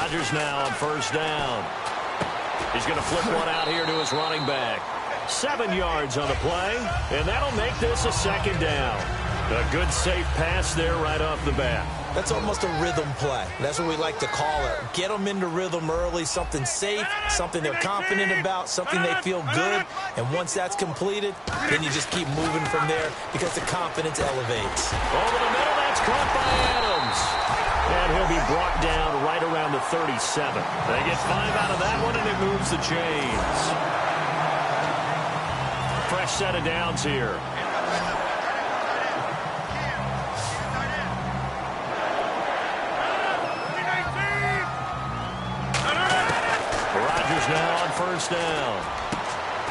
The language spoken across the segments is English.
Rodgers now on first down. He's going to flip one out here to his running back. 7 yards on the play, and that'll make this a second down. A good, safe pass there right off the bat. That's almost a rhythm play. That's what we like to call it. Get them into rhythm early, something safe, something they're confident about, something they feel good. And once that's completed, then you just keep moving from there because the confidence elevates. Over the middle, that's caught by Adams. And he'll be brought down right around the 37. They get 5 out of that one, and it moves the chains. Fresh set of downs here. Rodgers now on first down.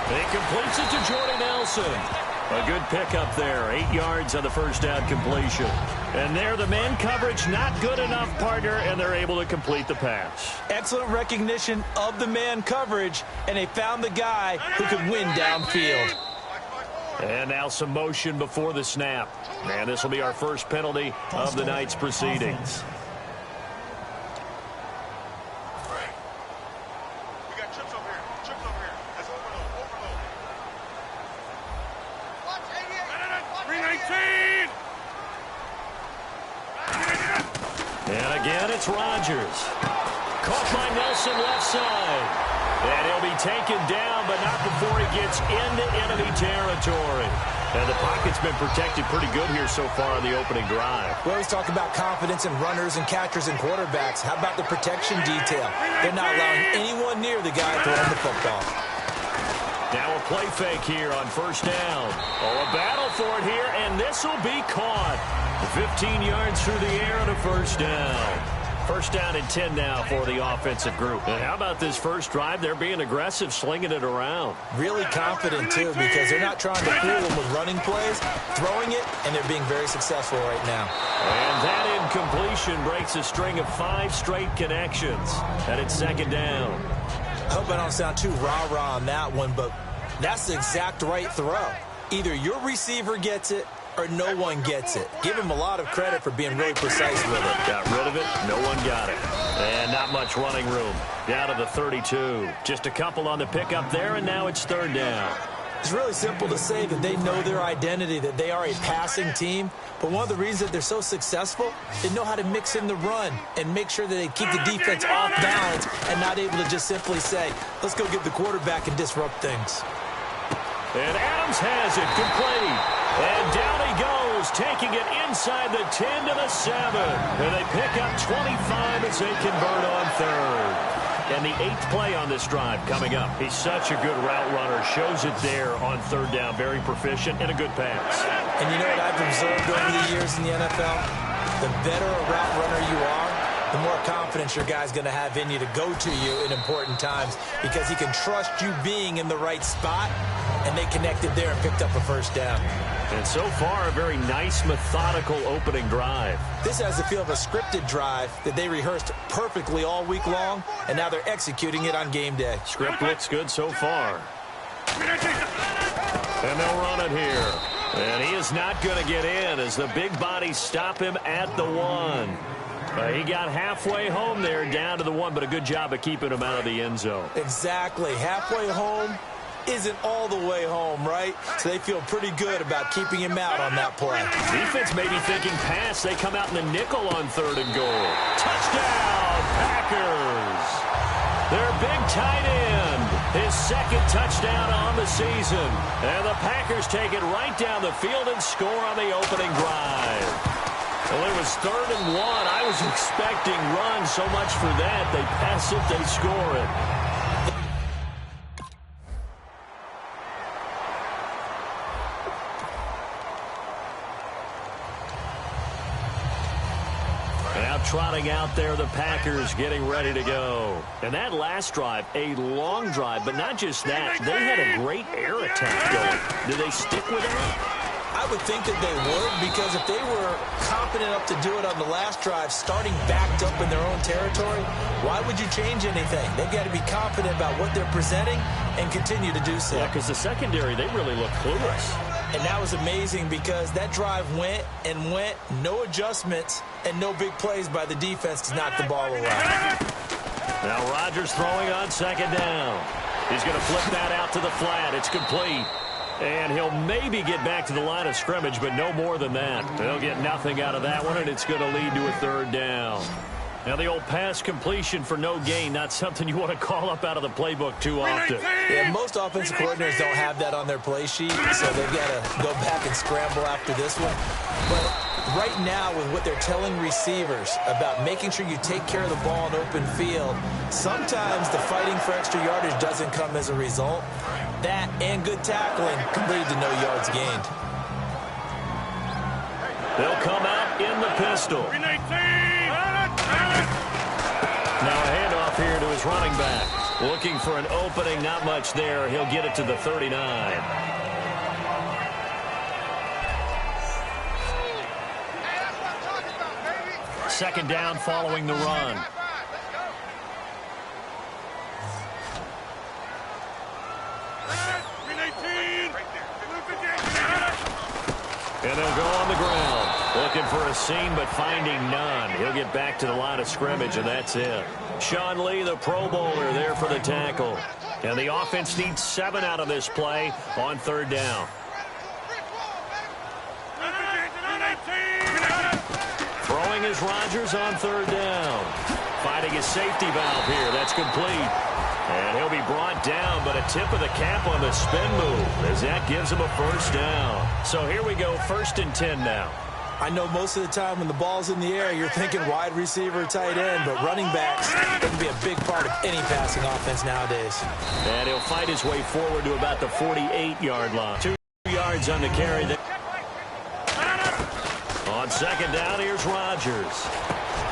He completes it to Jordy Nelson. A good pickup there. 8 yards on the first down completion. And there, the man coverage not good enough, partner, and they're able to complete the pass. Excellent recognition of the man coverage, and they found the guy who could win downfield. And now some motion before the snap. And this will be our first penalty of the night's proceedings. And again, it's Rodgers. Caught by Nelson left side. And he'll be taken down, but not before he gets into enemy territory. And the pocket's been protected pretty good here so far on the opening drive. We always talk about confidence in runners and catchers and quarterbacks. How about the protection detail? They're not allowing anyone near the guy throwing the football. Now a play fake here on first down. Oh, a battle for it here, and this will be caught. 15 yards through the air on a first down. First down and 10 now for the offensive group. And how about this first drive? They're being aggressive, slinging it around. Really confident, too, because they're not trying to fool them with running plays, throwing it, and they're being very successful right now. And that incompletion breaks a string of 5 straight connections. And it's second down. I hope I don't sound too rah-rah on that one, but that's the exact right throw. Either your receiver gets it or no one gets it. Give him a lot of credit for being really precise with it. Got rid of it. No one got it. And not much running room. Down to the 32. Just a couple on the pickup there, and now it's third down. It's really simple to say that they know their identity, that they are a passing team. But one of the reasons that they're so successful, they know how to mix in the run and make sure that they keep the defense off balance and not able to just simply say, let's go get the quarterback and disrupt things. And Adams has it complete. And down he goes, taking it inside the 10 to the 7. And they pick up 25 as they convert on third. And the 8th play on this drive coming up. He's such a good route runner. Shows it there on third down. Very proficient and a good pass. And you know what I've observed over the years in the NFL? The better a route runner you are, the more confidence your guy's going to have in you to go to you in important times because he can trust you being in the right spot, and they connected there and picked up a first down. And so far, a very nice, methodical opening drive. This has the feel of a scripted drive that they rehearsed perfectly all week long, and now they're executing it on game day. Script looks good so far. And they'll run it here. And he is not going to get in as the big bodies stop him at the 1. He got halfway home there, down to the 1, but a good job of keeping him out of the end zone. Exactly. Halfway home isn't all the way home, right? So they feel pretty good about keeping him out on that play. Defense may be thinking pass. They come out in the nickel on third and goal. Touchdown, Packers. Their big tight end, his second touchdown on the season. And the Packers take it right down the field and score on the opening drive. Well, it was third and 1. I was expecting run so much for that. They pass it, they score it. Now trotting out there, the Packers getting ready to go. And that last drive, a long drive, but not just that. They had a great air attack going. Did they stick with it? I would think that they would, because if they were confident enough to do it on the last drive, starting backed up in their own territory, why would you change anything? They've got to be confident about what they're presenting and continue to do so. Yeah, because the secondary, they really look clueless. And that was amazing because that drive went and went, no adjustments, and no big plays by the defense to knock the ball around. Now Rodgers throwing on second down. He's going to flip that out to the flat. It's complete. And he'll maybe get back to the line of scrimmage, but no more than that. They'll get nothing out of that one, and it's going to lead to a third down. Now, the old pass completion for no gain, not something you want to call up out of the playbook too often. Yeah, most offensive coordinators don't have that on their play sheet, so they've got to go back and scramble after this one. But right now, with what they're telling receivers about making sure you take care of the ball in open field, sometimes the fighting for extra yardage doesn't come as a result. That and good tackling can lead to no yards gained. They'll come out in the pistol. Now a handoff here to his running back. Looking for an opening, not much there. He'll get it to the 39. Second down following the run. And they'll go on the ground. Looking for a seam, but finding none. He'll get back to the line of scrimmage, and that's it. Sean Lee, the Pro Bowler, there for the tackle. And the offense needs 7 out of this play on third down. Throwing is Rodgers on third down. Finding his safety valve here. That's complete. And he'll be brought down, but a tip of the cap on the spin move as that gives him a first down. So here we go, 1st and 10 now. I know most of the time when the ball's in the air, you're thinking wide receiver, tight end, but running backs can be a big part of any passing offense nowadays. And he'll fight his way forward to about the 48-yard line. 2 yards on the carry. On second down, here's Rodgers.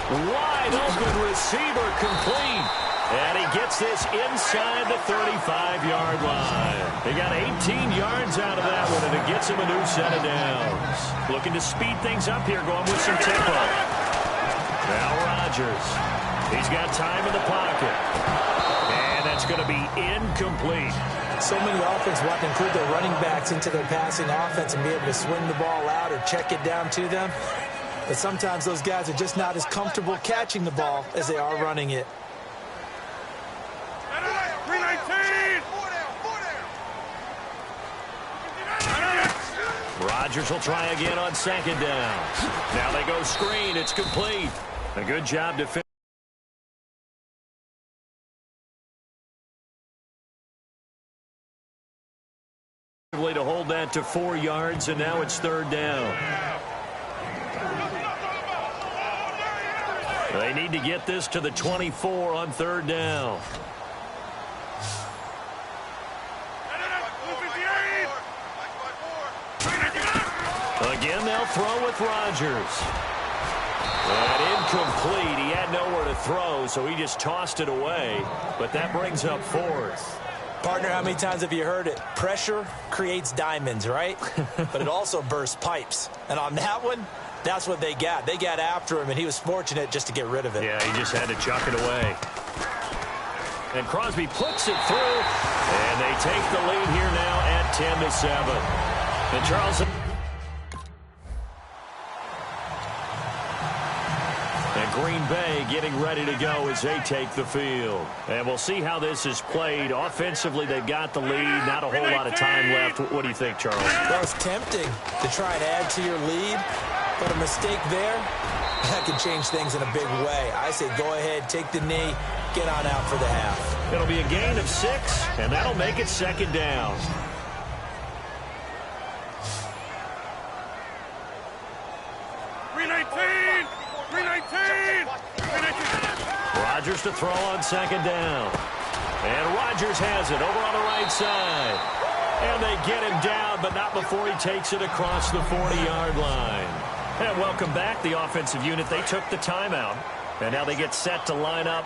Wide open receiver complete. And he gets this inside the 35-yard line. He got 18 yards out of that one, and it gets him a new set of downs. Looking to speed things up here, going with some tempo. Now Rodgers. He's got time in the pocket. And that's going to be incomplete. So many offenses want to include their running backs into their passing offense and be able to swing the ball out or check it down to them. But sometimes those guys are just not as comfortable catching the ball as they are running it. Rodgers will try again on second down. Now they go screen. It's complete. A good job defensively to hold that to 4 yards, and now it's third down. They need to get this to the 24 on third down. Again, they'll throw with Rodgers. And incomplete. He had nowhere to throw, so he just tossed it away. But that brings up 4th. Partner, how many times have you heard it? Pressure creates diamonds, right? But it also bursts pipes. And on that one, that's what they got. They got after him, and he was fortunate just to get rid of it. Yeah, he just had to chuck it away. And Crosby puts it through, and they take the lead here now at 10-7. And Charles... And Green Bay getting ready to go as they take the field. And we'll see how this is played. Offensively, they've got the lead. Not a whole lot of time left. What do you think, Charles? Well, it's tempting to try and add to your lead, but a mistake there, that can change things in a big way. I say go ahead, take the knee, get on out for the half. It'll be a gain of 6, and that'll make it second down. Rodgers to throw on second down. And Rodgers has it over on the right side. And they get him down, but not before he takes it across the 40-yard line. And welcome back, the offensive unit. They took the timeout. And now they get set to line up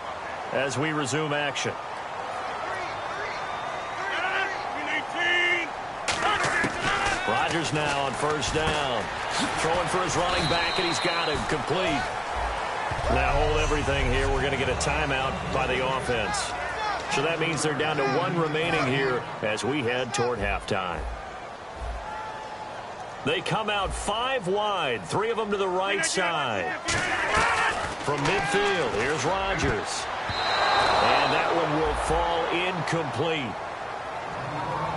as we resume action. Rodgers now on first down. Throwing for his running back, and he's got him complete. Now hold everything here. We're going to get a timeout by the offense. So that means they're down to 1 remaining here as we head toward halftime. They come out 5 wide, 3 of them to the right side. From midfield, here's Rodgers. And that one will fall incomplete.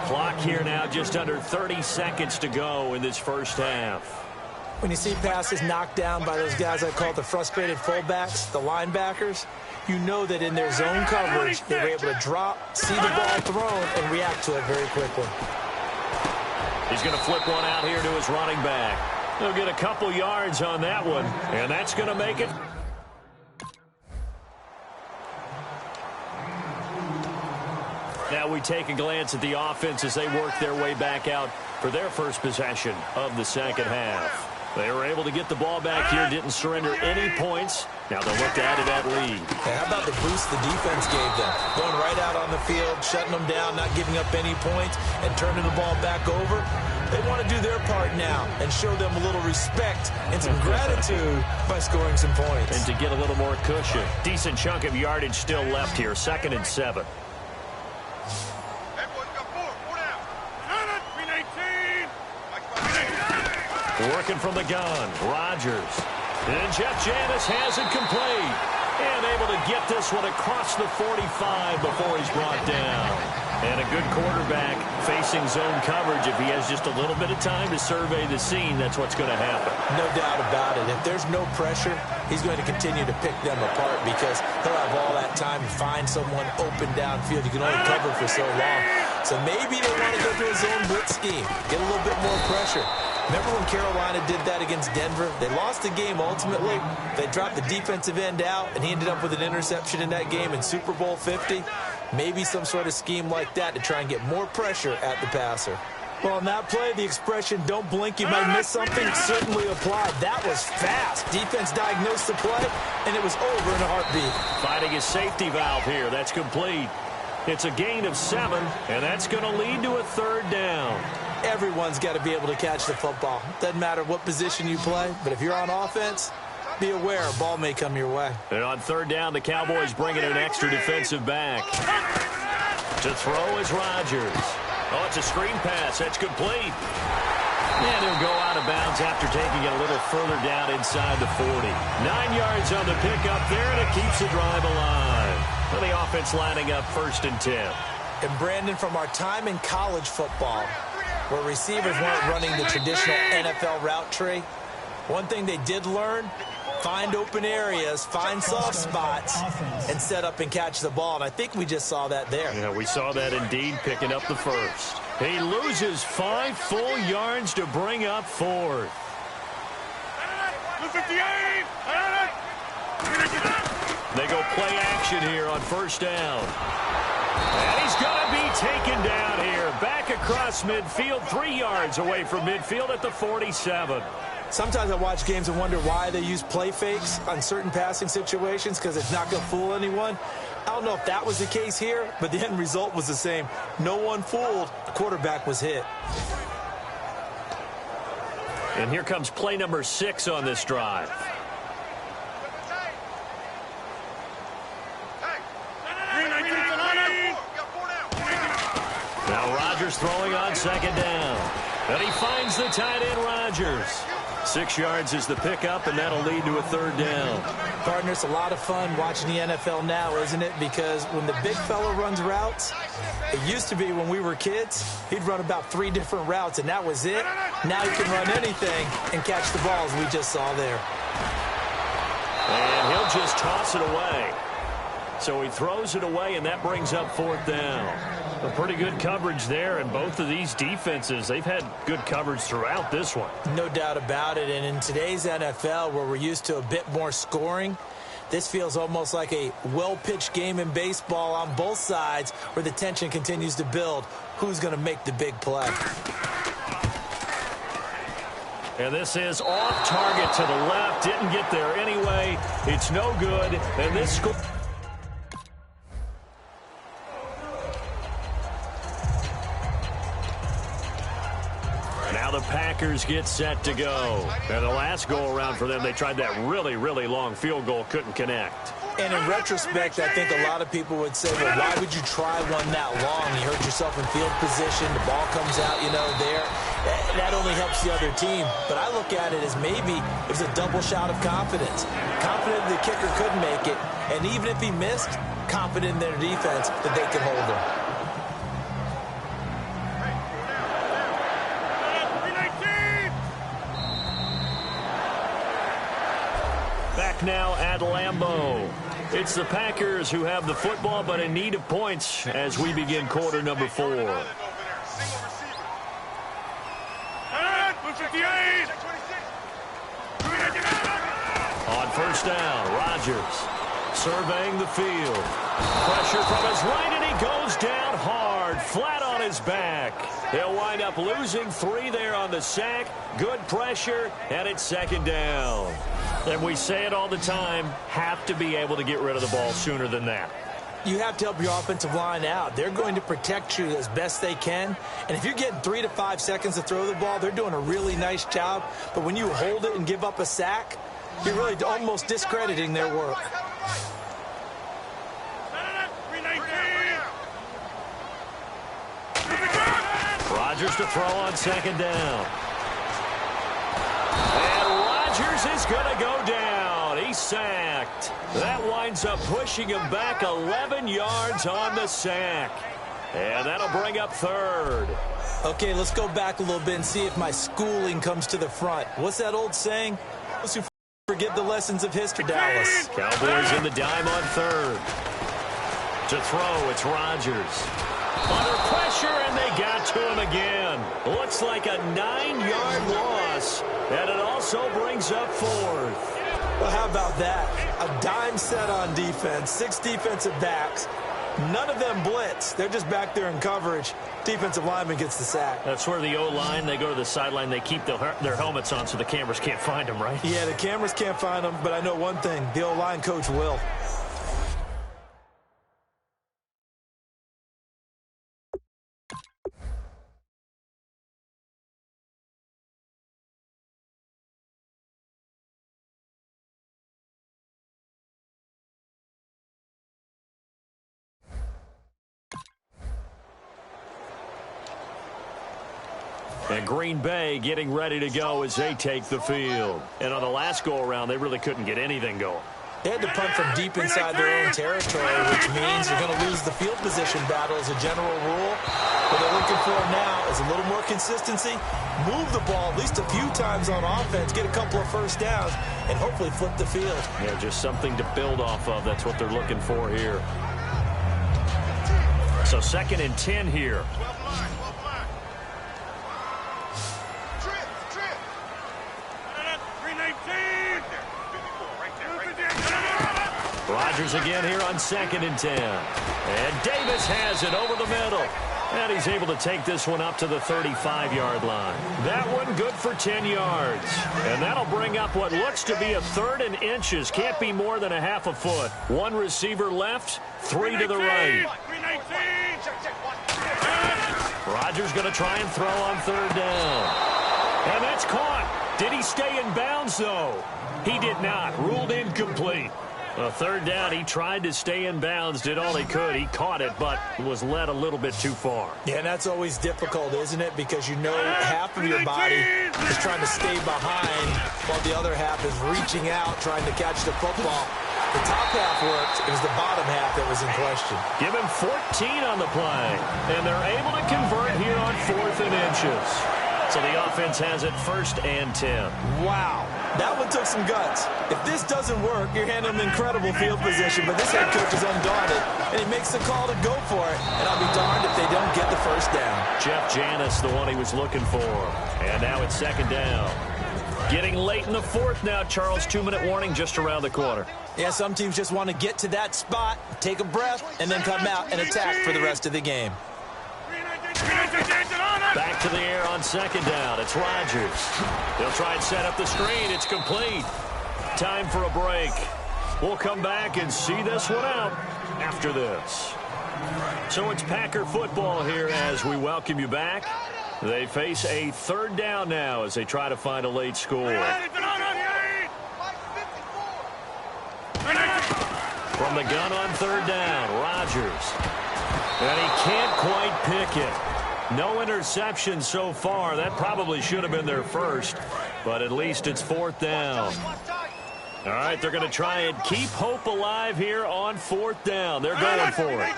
Clock here now, just under 30 seconds to go in this first half. When you see passes knocked down by those guys I call the frustrated fullbacks, the linebackers, you know that in their zone coverage, they were able to drop, see the ball thrown, and react to it very quickly. He's going to flip one out here to his running back. He'll get a couple yards on that one, and that's going to make it. Now we take a glance at the offense as they work their way back out for their first possession of the second half. They were able to get the ball back here, didn't surrender any points. Now they'll look to add to that lead. And how about the boost the defense gave them? Going right out on the field, shutting them down, not giving up any points, and turning the ball back over. They want to do their part now and show them a little respect and some gratitude by scoring some points. And to get a little more cushion. Decent chunk of yardage still left here, 2nd and 7. Working from the gun, Rodgers. And Jeff Janis has it complete. And able to get this one across the 45 before he's brought down. And a good quarterback facing zone coverage. If he has just a little bit of time to survey the scene, that's what's going to happen. No doubt about it. If there's no pressure, he's going to continue to pick them apart because he'll have all that time to find someone open downfield. You can only cover for so long. So maybe they want to go to a zone blitz scheme, get a little bit more pressure. Remember when Carolina did that against Denver? They lost the game ultimately. They dropped the defensive end out, and he ended up with an interception in that game in Super Bowl 50. Maybe some sort of scheme like that to try and get more pressure at the passer. Well, on that play, the expression, don't blink, you might miss something, certainly applied. That was fast. Defense diagnosed the play, and it was over in a heartbeat. Finding a safety valve here. That's complete. It's a gain of 7, and that's going to lead to a 3rd down. Everyone's got to be able to catch the football. Doesn't matter what position you play, but if you're on offense, be aware a ball may come your way. And on 3rd down, the Cowboys bring in an extra defensive back. To throw is Rodgers. Oh, it's a screen pass. That's complete. And he'll go out of bounds after taking it a little further down inside the 40. 9 yards on the pickup there, and it keeps the drive alive. And the offense lining up 1st and 10. And Brandon, from our time in college football, where receivers weren't running the traditional NFL route tree, one thing they did learn, find open areas, find soft spots, and set up and catch the ball. And I think we just saw that there. Yeah, we saw that indeed, picking up the first. He loses 5 full yards to bring up 4th. They go play action here on 1st down. And he's going to be taken down here. Back across midfield, 3 yards away from midfield at the 47. Sometimes I watch games and wonder why they use play fakes on certain passing situations because it's not going to fool anyone. I don't know if that was the case here, but the end result was the same. No one fooled. The quarterback was hit. And here comes play number 6 on this drive. Now Rodgers throwing on 2nd down. And he finds the tight end, Rodgers. 6 yards is the pickup, and that'll lead to a 3rd down. Partner, it's a lot of fun watching the NFL now, isn't it? Because when the big fella runs routes, it used to be when we were kids, he'd run about 3 different routes, and that was it. Now he can run anything and catch the balls we just saw there. And he'll just toss it away. So he throws it away, and that brings up 4th down. A pretty good coverage there, and both of these defenses, they've had good coverage throughout this one. No doubt about it, and in today's NFL, where we're used to a bit more scoring, this feels almost like a well-pitched game in baseball on both sides where the tension continues to build. Who's going to make the big play? And this is off target to the left. Didn't get there anyway. It's no good, and this score... Now the Packers get set to go. And the last go-around for them, they tried that really, really long field goal, couldn't connect. And in retrospect, I think a lot of people would say, well, why would you try one that long? You hurt yourself in field position. The ball comes out, there. That only helps the other team. But I look at it as maybe it was a double shot of confidence. Confident the kicker could make it. And even if he missed, confident in their defense that they can hold them. Back now at Lambeau. It's the Packers who have the football, but in need of points as we begin quarter number 4. On first down, Rodgers surveying the field. Pressure from his right, and he goes down hard, flat on his back. He'll wind up losing 3 there on the sack. Good pressure, and it's second down. And we say it all the time, have to be able to get rid of the ball sooner than that. You have to help your offensive line out. They're going to protect you as best they can. And if you're getting 3 to 5 seconds to throw the ball, they're doing a really nice job. But when you hold it and give up a sack, you're really almost discrediting their work. Rodgers to throw on second down. And Rodgers is going to go down. He's sacked. That winds up pushing him back 11 yards on the sack. And that'll bring up third. Okay, let's go back a little bit and see if my schooling comes to the front. What's that old saying? Those who forget the lessons of history, Dallas. Cowboys in the dime on third. To throw, it's Rodgers. Under pressure, and they got to him again. Looks like a 9-yard loss, and it also brings up fourth. Well, how about that? A dime set on defense, 6 defensive backs. None of them blitz. They're just back there in coverage. Defensive lineman gets the sack. That's where the O-line, they go to the sideline, they keep their helmets on so the cameras can't find them, right? Yeah, the cameras can't find them, but I know one thing. The O-line coach will. And Green Bay getting ready to go as they take the field. And on the last go-around, they really couldn't get anything going. They had to punt from deep inside their own territory, which means they're going to lose the field position battle as a general rule. What they're looking for now is a little more consistency, move the ball at least a few times on offense, get a couple of first downs, and hopefully flip the field. Yeah, just something to build off of. That's what they're looking for here. So 2nd and 10 here. Rodgers again here on 2nd and 10. And Davis has it over the middle. And he's able to take this one up to the 35-yard line. That one good for 10 yards. And that'll bring up what looks to be a 3rd and inches. Can't be more than a half a foot. 1 receiver left, 3 to the right. Rodgers going to try and throw on 3rd down. And that's caught. Did he stay in bounds, though? He did not. Ruled incomplete. 3rd down, he tried to stay in bounds, did all he could. He caught it, but was led a little bit too far. Yeah, and that's always difficult, isn't it? Because you know half of your body is trying to stay behind while the other half is reaching out, trying to catch the football. The top half worked. It was the bottom half that was in question. Give him 14 on the play, and they're able to convert here on 4th and inches. So the offense has it 1st and 10. Wow, that one took some guts. If this doesn't work, you're handing them incredible field position, but this head coach is undaunted, and he makes the call to go for it, and I'll be darned if they don't get the first down. Jeff Janis, the one he was looking for, and now it's 2nd down. Getting late in the 4th now, Charles. 2-minute warning just around the corner. Yeah, some teams just want to get to that spot, take a breath, and then come out and attack for the rest of the game. Back to the air on 2nd down. It's Rodgers. He'll try and set up the screen. It's complete. Time for a break. We'll come back and see this one out after this. So it's Packer football here as we welcome you back. They face a 3rd down now as they try to find a late score. From the gun on 3rd down, Rodgers. And he can't quite pick it. No interception so far. That probably should have been their first, but at least it's 4th down. All right, they're going to try and keep hope alive here on 4th down. They're going for it.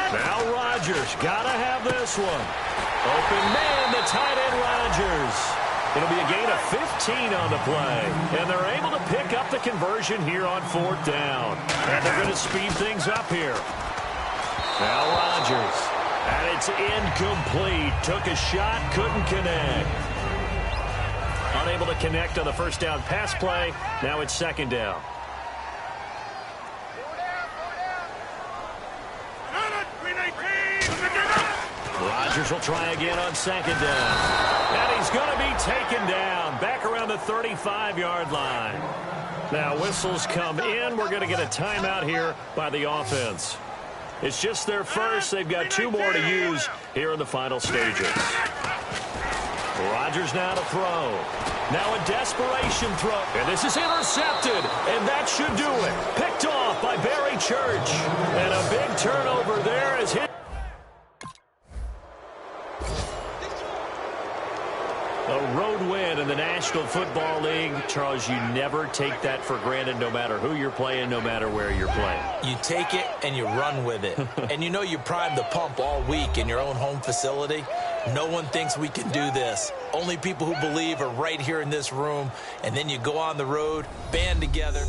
Now Rodgers got to have this one. Open man, the tight end Rodgers. It'll be a gain of 15 on the play. And they're able to pick up the conversion here on 4th down. And they're going to speed things up here. Now Rodgers. And it's incomplete. Took a shot, couldn't connect. Unable to connect on the first down pass play. Now it's 2nd down. Rodgers will try again on 2nd down. And he's going to be taken down. Back around the 35-yard line. Now whistles come in. We're going to get a timeout here by the offense. It's just their first. They've got 2 more to use here in the final stages. Rodgers now to throw. Now a desperation throw. And this is intercepted. And that should do it. Picked off by Barry Church. And a big turnover there as hit. A road win in the National Football League. Charles, you never take that for granted no matter who you're playing, no matter where you're playing. You take it and you run with it. And you know you primed the pump all week in your own home facility. No one thinks we can do this. Only people who believe are right here in this room. And then you go on the road, band together.